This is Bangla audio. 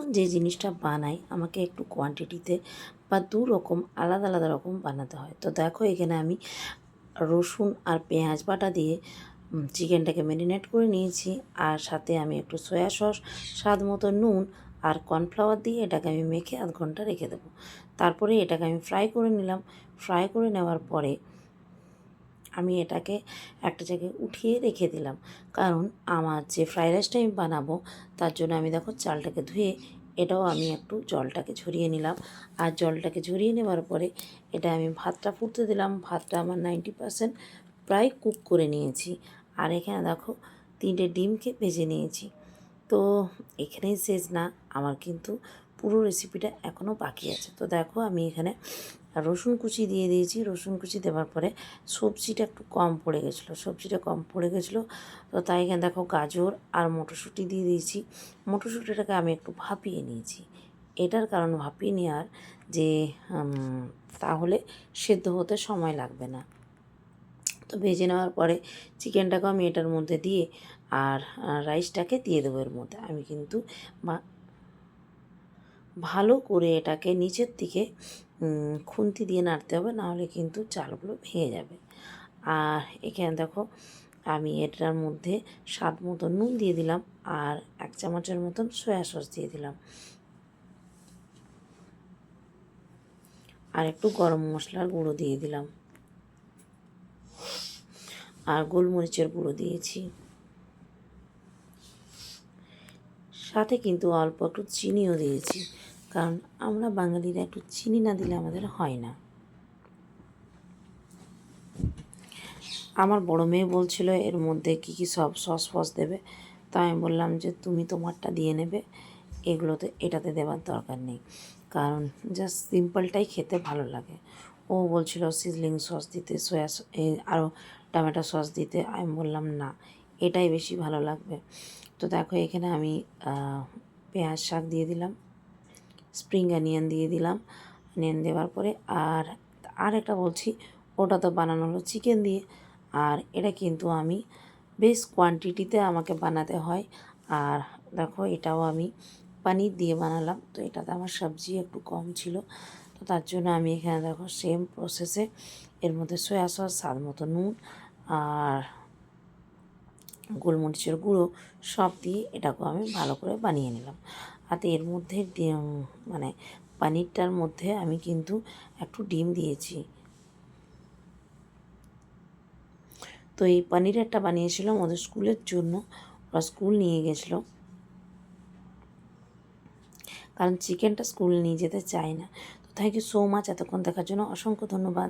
যখন যে জিনিসটা বানাই আমাকে একটু কোয়ান্টিটিতে বা দু রকম আলাদা আলাদা রকম বানাতে হয়। তো দেখো এখানে আমি রসুন আর পেঁয়াজ বাটা দিয়ে চিকেনটাকে ম্যারিনেট করে নিয়েছি। আর সাথে আমি একটু সয়া সস, স্বাদ মতো নুন আর কর্নফ্লাওয়ার দিয়ে এটাকে আমি মেখে আধ ঘন্টা রেখে দেবো। তারপরে এটাকে আমি ফ্রাই করে নিলাম। ফ্রাই করে নেওয়ার পরে আমি এটাকে একটা জায়গায় উঠিয়ে রেখে দিলাম, কারণ আমার যে ফ্রাইড রাইসটা আমি বানাবো তার জন্য আমি দেখো চালটাকে ধুয়ে এটাও আমি একটু জলটাকে ঝরিয়ে নিলাম। আর জলটাকে ঝরিয়ে নেওয়ার পরে এটা আমি ভাতটা ফুটতে দিলাম। ভাতটা আমার 90% প্রায় কুক করে নিয়েছি। আর এখানে দেখো 3টে ডিমকে ভেজে নিয়েছি। তো এখানেই শেষ না, আমার কিন্তু পুরো রেসিপিটা এখনও বাকি আছে। তো দেখো আমি এখানে রসুন কুচি দিয়ে দিয়েছি। রসুন কুচি দেওয়ার পরে সবজিটা একটু কম পড়ে গেছিলো, তো তাই এখানে দেখো গাজর আর মটরশুঁটি দিয়ে দিয়েছি। মটরশুঁটিটাকে আমি একটু ভাপিয়ে নিয়েছি। এটার কারণ ভাপিয়ে নেওয়ার যে তাহলে সেদ্ধ হতে সময় লাগবে না। তো ভেজে নেওয়ার পরে চিকেনটাকে আমি এটার মধ্যে দিয়ে আর রাইসটাকে দিয়ে দেবো এর মধ্যে। আমি কিন্তু ভালো করে এটাকে নিচের দিকে খুন্তি দিয়ে নাড়তে হবে, নাহলে কিন্তু চালগুলো ভেঙে যাবে। আর এখানে দেখো আমি এটার মধ্যে স্বাদ মতো নুন দিয়ে দিলাম আর 1 চামচের মতন সয়া সস দিয়ে দিলাম, আর একটু গরম মশলার গুঁড়ো দিয়ে দিলাম, আর গোলমরিচের গুঁড়ো দিয়েছি। সাথে কিন্তু অল্প একটু চিনিও দিয়েছি, কারণ আমরা বাঙালিরা একটু চিনি না দিলে আমাদের হয় না। আমার বড় মেয়ে বলছিল এর মধ্যে কী কী সব সস ফস দেবে, তাই আমি বললাম যে তুমি তোমারটা দিয়ে নেবে, এগুলোতে এটাতে দেওয়ার দরকার নেই, কারণ জাস্ট সিম্পলটাই খেতে ভালো লাগে। ও বলছিল সিজলিং সস দিতে, আরও টমেটো সস দিতে। আমি বললাম না, এটাই বেশি ভালো লাগবে। তো দেখো এখানে আমি পেঁয়াজ শাক দিয়ে দিলাম, স্প্রিং অনিয়ন দিয়ে দিলাম। অনিয়ন দেওয়ার পরে আর একটা বলছি, ওটা তো বানানো হলো চিকেন দিয়ে, আর এটা কিন্তু আমি বেশ কোয়ান্টিটিতে আমাকে বানাতে হয়। আর দেখো এটাও আমি পনির দিয়ে বানালাম। তো এটাতে আমার সবজি একটু কম ছিল, তো তার জন্য আমি এখানে দেখো সেম প্রসেসে এর মধ্যে সয়া সস, স্বাদ মতো নুন আর গোলমরিচের গুঁড়ো সব দিয়ে এটাকেও আমি ভালো করে বানিয়ে নিলাম। আর এর মধ্যে মানে পনিরটার মধ্যে আমি কিন্তু একটু ডিম দিয়েছি। তো এই পনিরেরটা বানিয়েছিলাম ওদের স্কুলের জন্য, ওরা স্কুল নিয়ে গেছিলো, কারণ চিকেনটা স্কুল নিয়ে যেতে চায় না। তো থ্যাংক ইউ সো মাচ, এতক্ষণ দেখার জন্য অসংখ্য ধন্যবাদ।